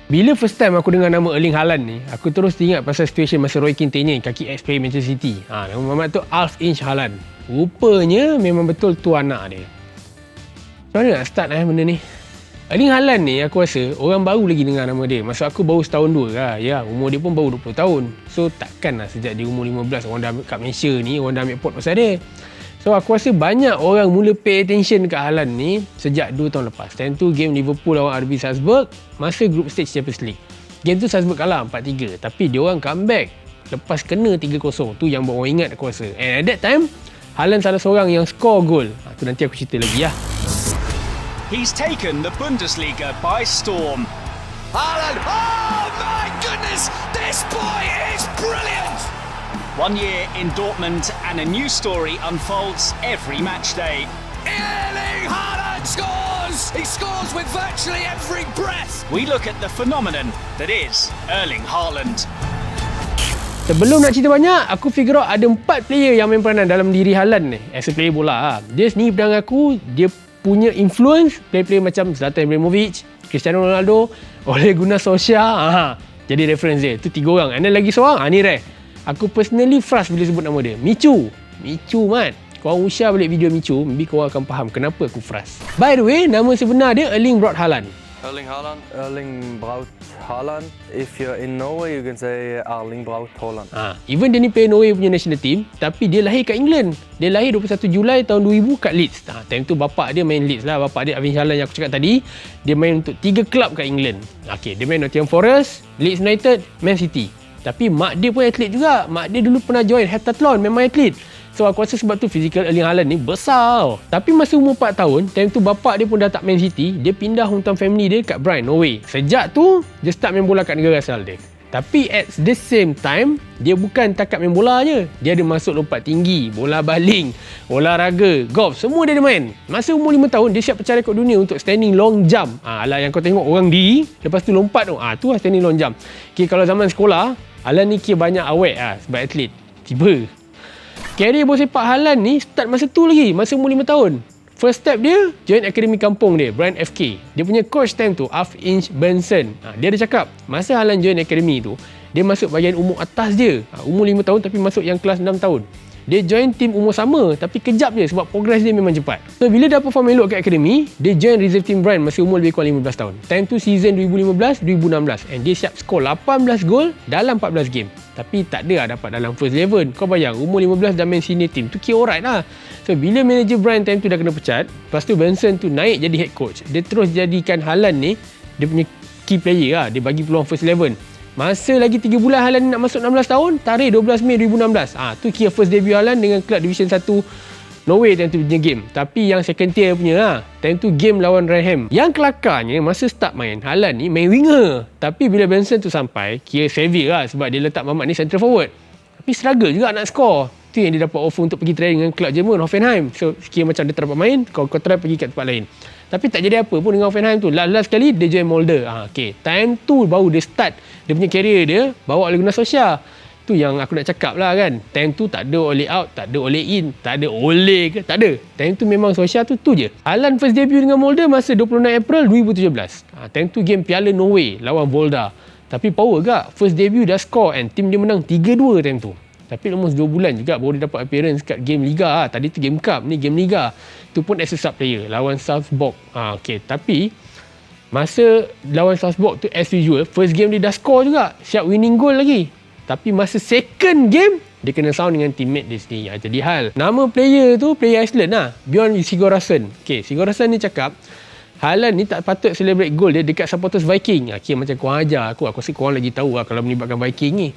Bila first time aku dengar nama Erling Haaland ni, aku terus ingat pasal situation masa Roy Keane tanya kaki ex player Manchester City. Nama Muhammad tu Alf Inch Haaland. Rupanya memang betul tu anak dia. Macam mana nak start benda ni? Erling Haaland ni aku rasa orang baru lagi dengar nama dia. Maksud aku baru setahun dua lah. Ya, umur dia pun baru 20 tahun. So takkan lah sejak dia umur 15 orang dah kat Malaysia ni, orang dah ambil pot pasal dia. So aku rasa banyak orang mula pay attention kat Haaland ni sejak 2 tahun lepas. Time tu game Liverpool lawan RB Salzburg masa group stage Champions League. Game tu Salzburg kalah 4-3 tapi dia orang comeback lepas kena 3-0. Tu yang buat orang ingat aku rasa. And at that time Haaland salah seorang yang score gol. Tu nanti aku cerita lagi lah. He's taken the Bundesliga by storm. Haaland! Oh my goodness! This boy is brilliant! 1 year in Dortmund and a new story unfolds every match day. Erling Haaland scores! He scores with virtually every breath. We look at the phenomenon that is Erling Haaland. Sebelum nak cerita banyak, aku figure out ada 4 player yang main peranan dalam diri Haaland ni as a player bola. Dia sendiri pedang aku, dia punya influence player-player macam Zlatan Ibrahimovic, Cristiano Ronaldo, Ole Gunnar Solskjaer. Jadi reference dia. Tu 3 orang. And then lagi seorang, ni rare. Aku personally frust bila sebut nama dia. Michu, mat. Korang share balik video Michu, maybe korang akan faham kenapa aku frust. By the way, nama sebenar dia Erling Braut Haaland. Erling Braut Haaland. If you're in Norway, you can say Erling Braut Haaland. Even dia ni player Norway punya national team, tapi dia lahir kat England. Dia lahir 21 Julai tahun 2000 kat Leeds. Time tu bapak dia main Leeds lah. Bapak dia Erling Haaland yang aku cakap tadi, dia main untuk 3 klub kat England. Dia main Nottingham Forest, Leeds United, Man City. Tapi mak dia pun atlet juga. Mak dia dulu pernah join heptathlon, memang atlet. So aku rasa sebab tu fizikal Erling Haaland ni besar. Tapi masa umur 4 tahun, time tu bapak dia pun dah tak Man City, dia pindah hometown family dia kat Bryan, Norway. Sejak tu, dia start main bola kat negara asal dia. Tapi at the same time, dia bukan takat main bola je. Dia ada masuk lompat tinggi, bola baling, olahraga, golf, semua dia ada main. Masa umur 5 tahun, dia siap pecah rekod dunia untuk standing long jump. Alah yang kau tengok orang diri, lepas tu lompat tu. Tu lah standing long jump. Kalau zaman sekolah, Haaland ni kira banyak awet sebab atlet. Tiba. Karier bola sepak Haaland ni start masa tu lagi, masa umur 5 tahun. First step dia, join akademi kampung dia, Bryan FK. Dia punya coach time tu, Alf Inch Benson. Dia ada cakap, masa Haaland join akademi tu, dia masuk bahagian umur atas dia. Umur 5 tahun tapi masuk yang kelas 6 tahun. Dia join tim umur sama tapi kejap je sebab progress dia memang cepat. So bila dah perform elok kat akademi, dia join reserve team Bryan masa umur lebih kurang 15 tahun. Time tu season 2015-2016 and dia siap skor 18 gol dalam 14 game. Tapi tak ada lah dapat dalam first 11. Kau bayang umur 15 dah main senior team. Tu kira alright lah. So bila manager Bryan time tu dah kena pecat, lepas tu Benson tu naik jadi head coach. Dia terus jadikan Haaland ni dia punya key player lah. Dia bagi peluang first 11. Masa lagi 3 bulan Haaland nak masuk 16 tahun, tarikh 12 Mei 2016. Tu kira first debut Haaland dengan klub Division 1 Norway time tu punya game. Tapi yang second tier punya lah. Time tu game lawan Rotherham. Yang kelakarnya masa start main, Haaland ni main winger. Tapi bila Benson tu sampai, kira savvy lah sebab dia letak Mamat ni central forward. Tapi struggle juga nak score. Tu yang dia dapat offer untuk pergi training dengan klub Jerman, Hoffenheim. So kira macam dia tak dapat main, kau try pergi kat tempat lain. Tapi tak jadi apa pun dengan Hoffenheim tu. Last kali dia join Molde. Time tu baru dia start dia punya career dia bawa Ole Gunnar Solskjaer. Tu yang aku nak cakap lah kan. Time tu tak ada Ole out, tak ada Ole in, tak ada Ole ke, tak ada. Time tu memang Solskjaer tu je. Haaland first debut dengan Molde masa 26 April 2017. Time tu game Piala Norway lawan Volda. Tapi power gak. First debut dah score and tim dia menang 3-2 time tu. Tapi almost 2 bulan juga baru dia dapat appearance kat game Liga. Tadi tu game Cup, ni game Liga. Tu pun as a sub player lawan Salzburg. Tapi masa lawan Salzburg tu as usual, first game dia dah score juga. Siap winning goal lagi. Tapi masa second game, dia kena sound dengan teammate dia sendiri. Jadi hal. Nama player tu, player Iceland lah. Bjorn Sigurðsson. Sigurðsson ni cakap, Haaland ni tak patut celebrate goal dia dekat supporters Viking. Macam korang ajar aku. Aku rasa korang lagi tahu lah kalau melibatkan Viking ni.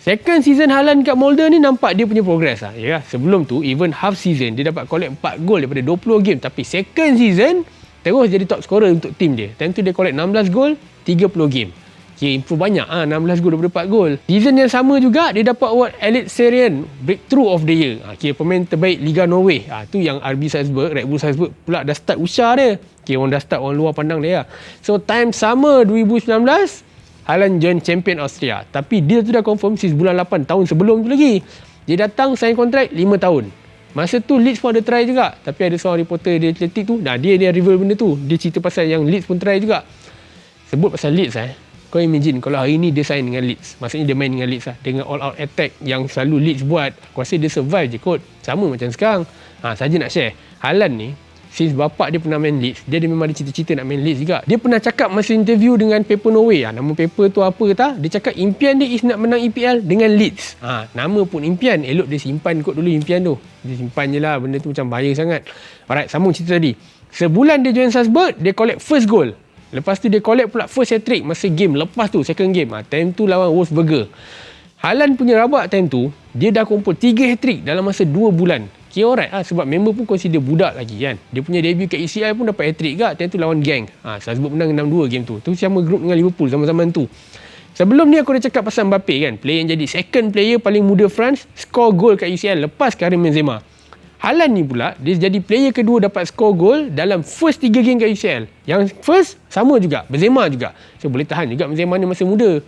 Second season Haaland kat Molde ni nampak dia punya progress lah. Sebelum tu, even half season, dia dapat collect 4 gol daripada 20 game. Tapi second season, terus jadi top scorer untuk tim dia. Time tu dia collect 16 gol, 30 game. Improve banyak 16 gol daripada 4 gol. Season yang sama juga, dia dapat award Elite Serien Breakthrough of the Year. Pemain terbaik Liga Norway. Tu yang RB Salzburg, Red Bull Salzburg pula dah start usah dia. Orang dah start, orang luar pandang dia. So time sama 2019, Haaland join champion Austria. Tapi deal tu dah confirm since bulan 8 tahun sebelum tu lagi. Dia datang sign kontrak 5 tahun. Masa tu Leeds pun ada try juga. Tapi ada seorang reporter di Atletik tu, dia reveal benda tu. Dia cerita pasal yang Leeds pun try juga. Sebut pasal Leeds Kau imagine kalau hari ni dia sign dengan Leeds. Maksudnya dia main dengan Leeds lah. Dengan all out attack yang selalu Leeds buat. Aku rasa dia survive je kot. Sama macam sekarang. Saja nak share. Haaland ni, since bapak dia pernah main Leeds, dia memang ada cita-cita nak main Leeds juga. Dia pernah cakap masa interview dengan Paper Norway. Nama paper tu apa tak? Dia cakap impian dia is nak menang EPL dengan Leeds. Nama pun impian. Elok dia simpan kot dulu impian tu. Dia simpan je lah. Benda tu macam bahaya sangat. Alright, sambung cerita tadi. Sebulan dia join Salzburg, dia collect first goal. Lepas tu dia collect pula first hat-trick masa game lepas tu, second game. Time tu lawan Wolfsburger. Haaland punya rabak time tu, dia dah kumpul 3 hat-trick dalam masa 2 bulan. Okay, alright lah. Sebab member pun consider budak lagi kan. Dia punya debut kat UCL pun dapat hat-trick juga. Time tu lawan Genk. Salzburg menang 6-2 game tu. Tu sama group dengan Liverpool zaman-zaman tu. Sebelum ni aku dah cakap pasal Mbappe kan. Player yang jadi second player paling muda France, score goal kat UCL lepas Karim Benzema. Haaland ni pula, dia jadi player kedua dapat score gol dalam first 3 game kat UCL. Yang first, sama juga. Benzema juga. So, boleh tahan juga Benzema ni masih muda.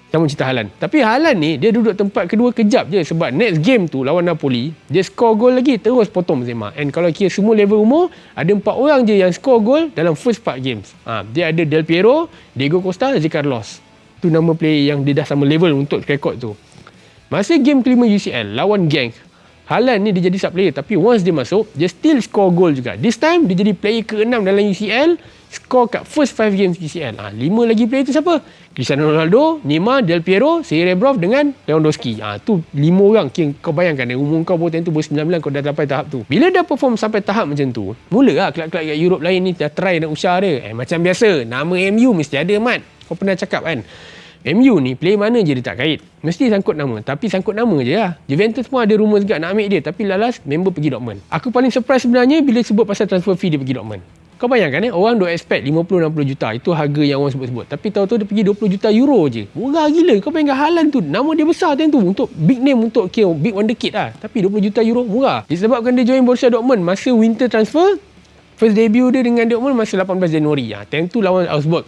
Sama cerita Haaland. Tapi Haaland ni, dia duduk tempat kedua kejap je. Sebab next game tu, lawan Napoli, dia score gol lagi, terus potong Benzema. And kalau kira semua level umur, ada 4 orang je yang score gol dalam first 4 games. Dia ada Del Piero, Diego Costa, Zé Carlos. Tu nama player yang dia dah sama level untuk rekod tu. Masa game kelima UCL, lawan Genk, Haaland ni dia jadi sub player, tapi once dia masuk, dia still score goal juga. This time, dia jadi player ke-6 dalam UCL, score kat first 5 games UCL. 5 lagi player tu siapa? Cristiano Ronaldo, Neymar, Del Piero, Sergei Rebrov dengan Lewandowski. Tu 5 orang. Kau bayangkan, umur kau baru tu 19, kau dah sampai tahap tu. Bila dah perform sampai tahap macam tu, mula kelab-kelab kat Europe lain ni dah try nak usah dia. Macam biasa, nama MU mesti ada, Mat. Kau pernah cakap kan? MU ni player mana je dia tak kait. Mesti sangkut nama. Tapi sangkut nama je lah. Juventus pun ada rumour juga nak ambil dia. Tapi lalas member pergi Dortmund. Aku paling surprise sebenarnya bila sebut pasal transfer fee dia pergi Dortmund. Kau bayangkan orang duk expect 50-60 juta. Itu harga yang orang sebut-sebut. Tapi tahu-tahu dia pergi 20 juta euro je. Murah gila. Kau bayangkan Haaland tu. Nama dia besar time tu. Untuk big name, untuk big wonder kid lah. Tapi 20 juta euro murah. Disebabkan dia join Borussia Dortmund masa winter transfer. First debut dia dengan Dortmund masa 18 Januari. Time tu lawan Augsburg.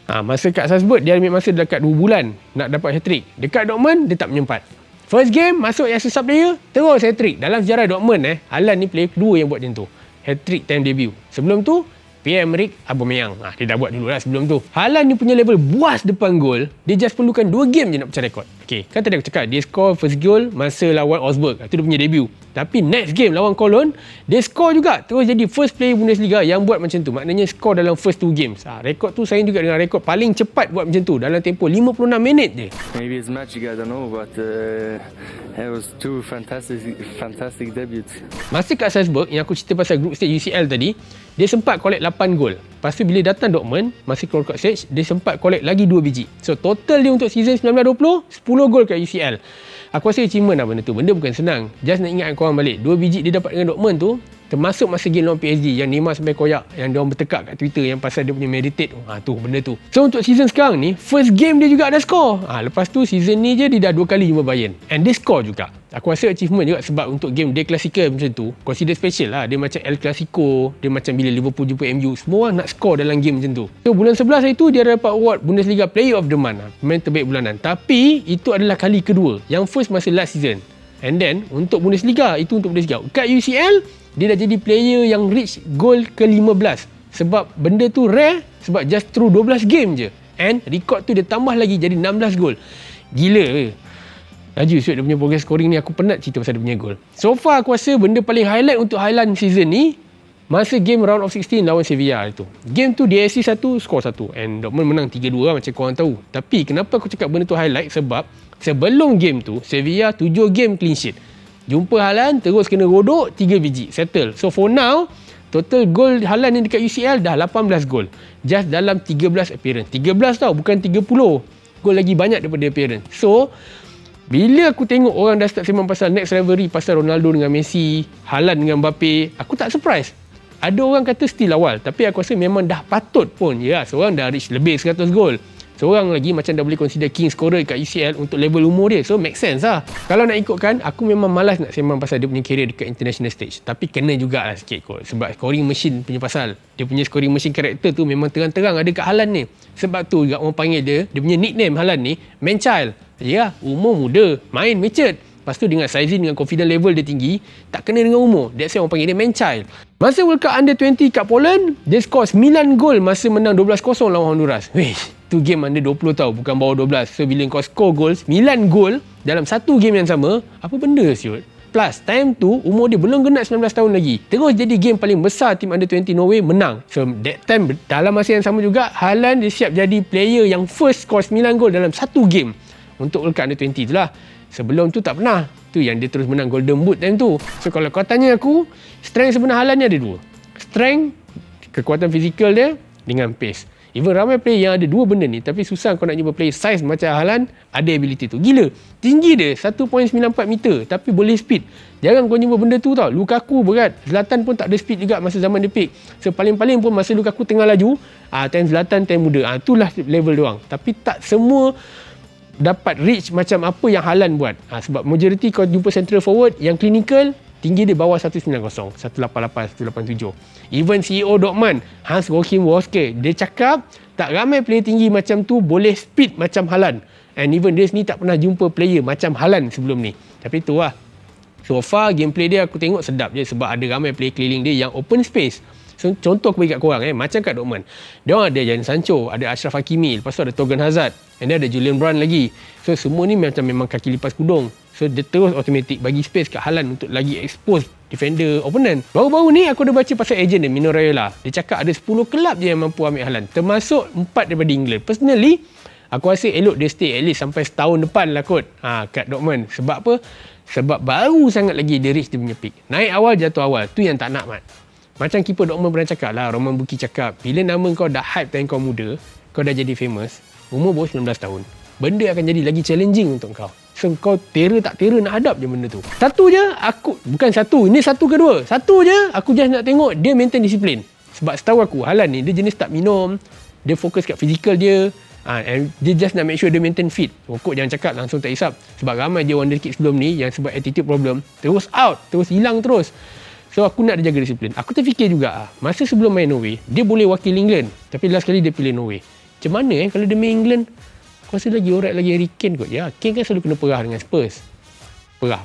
Masa kat Salzburg, dia ambil masa dekat 2 bulan nak dapat hat-trick. Dekat Dortmund, dia tak menyempat. First game, masuk yang sub player, terus hat-trick. Dalam sejarah Dortmund, Haaland ni player kedua yang buat macam tu. Hat-trick time debut. Sebelum tu, Pierre-Emerick Aubameyang. Dia dah buat dulu lah sebelum tu. Haaland ni punya level buas depan gol, dia just perlukan 2 game je nak pecah rekod. Okay, kan tadi aku cakap, dia score first goal masa lawan Augsburg. Itu dia punya debut. Tapi next game lawan Cologne, dia score juga. Terus jadi first player Bundesliga yang buat macam tu. Maknanya score dalam first 2 games. Rekod tu saya juga dengan rekod paling cepat buat macam tu. Dalam tempoh 56 minit je. Maybe it's magic, I don't know, but it was 2 fantastic debuts. Masa kat Salzburg, yang aku cerita pasal group stage UCL tadi, dia sempat collect 8 gol. Lepas tu bila datang Dortmund, masa keluar kat stage, dia sempat collect lagi 2 biji. So total dia untuk season 19-20, 10 gol kat UCL. Aku rasa achievement lah benda tu. Benda bukan senang. Just nak ingatkan korang balik. 2 biji dia dapat dengan Dortmund tu, termasuk masa game lawan PSG yang Neymar sampai koyak, yang diorang bertekak kat Twitter yang pasal dia punya meditate tu. Tu benda tu. So untuk season sekarang ni, first game dia juga ada score. Lepas tu season ni je dia dah 2 kali jumpa Bayern. And dia score juga. Aku rasa achievement juga sebab untuk game dia Clasical macam tu, consider special lah. Dia macam El Clasico, dia macam bila Liverpool jumpa MU, semua orang nak score dalam game macam tu. So bulan 11 hari tu dia dapat award Bundesliga Player of the Month, pemain terbaik bulanan. Tapi itu adalah kali kedua. Yang first masa last season. And then untuk Bundesliga, itu untuk Bundesliga. Kat UCL, dia dah jadi player yang reach goal ke-15. Sebab benda tu rare, sebab just through 12 game je. And rekod tu dia tambah lagi jadi 16 gol. Gila. Laju dia punya progress scoring ni, aku penat cerita pasal dia punya gol. So far aku rasa benda paling highlight untuk Haaland season ni masa game round of 16 lawan Sevilla itu. Game tu dia assist 1, skor 1. And Dortmund menang 3-2 lah macam korang tahu. Tapi kenapa aku cakap benda tu highlight? Sebab sebelum game tu Sevilla 7 game clean sheet. Jumpa Haaland terus kena rodok 3 biji. Settle. So for now, total gol Haaland ni dekat UCL dah 18 gol. Just dalam 13 appearance. 13 tau, bukan 30. Gol lagi banyak daripada appearance. So bila aku tengok orang dah start sembang pasal next rivalry, pasal Ronaldo dengan Messi, Haaland dengan Mbappe, aku tak surprise. Ada orang kata still awal, tapi aku rasa memang dah patut pun. Ya, seorang dah reach lebih 100 gol. Seorang lagi macam dah boleh consider king scorer kat UCL untuk level umur dia. So make sense lah. Kalau nak ikutkan, aku memang malas nak sembang pasal dia punya career dekat international stage. Tapi kena jugalah sikit kot. Sebab scoring machine punya pasal. Dia punya scoring machine karakter tu memang terang-terang ada kat Haaland ni. Sebab tu juga orang panggil dia punya nickname Haaland ni, man child. Ya, umur muda, main matured. Lepas tu dengan sizing, dengan confidence level dia tinggi, tak kena dengan umur. That's why orang panggil dia man child. Masa World Cup Under 20 kat Poland, dia score 9 gol masa menang 12-0 lawan Honduras. Wish. Tu game under 20 tau, bukan bawah 12. So bila kau score gol 9 gol dalam satu game yang sama, apa benda siut? Plus time tu umur dia belum genap 19 tahun lagi. Terus jadi game paling besar tim under 20 Norway menang. So that time dalam masa yang sama juga Haaland dia siap jadi player yang first score 9 gol dalam satu game untuk World Cup under 20 tu lah. Sebelum tu tak pernah. Tu yang dia terus menang Golden Boot time tu. So kalau kau tanya aku, strength sebenar Haaland ni ada dua. Strength, kekuatan fizikal dia dengan pace. Even ramai player yang ada dua benda ni, tapi susah kau nak jumpa player size macam Haaland ada ability tu. Gila. Tinggi dia 1.94 meter tapi boleh speed. Jarang kau jumpa benda tu tau. Lukaku berat. Zlatan pun tak ada speed juga masa zaman dia peak. So paling-paling pun masa Lukaku tengah laju, time Zlatan time muda. Itulah level doang. Tapi tak semua dapat reach macam apa yang Haaland buat. Sebab majority kau jumpa central forward yang clinical, tinggi dia bawah 190, 188, 187. Even CEO Dortmund, Hans-Joachim Watzke, dia cakap tak ramai player tinggi macam tu boleh speed macam Haaland. And even dia sendiri tak pernah jumpa player macam Haaland sebelum ni. Tapi tu lah. So far gameplay dia aku tengok sedap je sebab ada ramai player keliling dia yang open space. So, contoh aku bagi kat korang macam kat Dortmund. Dia orang ada Jadon Sancho, ada Achraf Hakimi, lepas tu ada Thorgan Hazard, and then ada Julian Brand lagi. So semua ni memang kaki lipas kudung. So dia terus automatic bagi space kat Haaland untuk lagi expose defender opponent. Baru-baru ni aku dah baca pasal agent dia, Mino Raiola. Dia cakap ada 10 kelab je yang mampu ambil Haaland, termasuk 4 daripada England. Personally, aku rasa elok dia stay at least sampai setahun depan lah kot kat Dortmund. Sebab apa? Sebab baru sangat lagi dia reach dia punya peak. Naik awal, jatuh awal. Tu yang tak nak, Mat. Macam keeper Dortmund pernah cakap lah, Roman Buki cakap, bila nama kau dah hype time kau muda, kau dah jadi famous, umur baru 19 tahun, benda akan jadi lagi challenging untuk kau. So kau tak tera nak hadap je benda tu. Satu je, ini satu kedua. Satu je, aku just nak tengok dia maintain disiplin. Sebab setahu aku, Haaland ni, dia jenis tak minum, dia fokus kat fizikal dia, and dia just nak make sure dia maintain fit. Rokok jangan cakap, langsung tak hisap. Sebab ramai je wonderkid sebelum ni, yang sebab attitude problem, terus out, terus hilang terus. So aku nak dia jaga disiplin. Aku terfikir juga masa sebelum main Norway, dia boleh wakil England. Tapi last kali dia pilih Norway. Macam mana kalau dia main England? Aku rasa lagi alright lagi Harry Kane kot. Ya, Kane kan selalu kena perah dengan Spurs. Perah.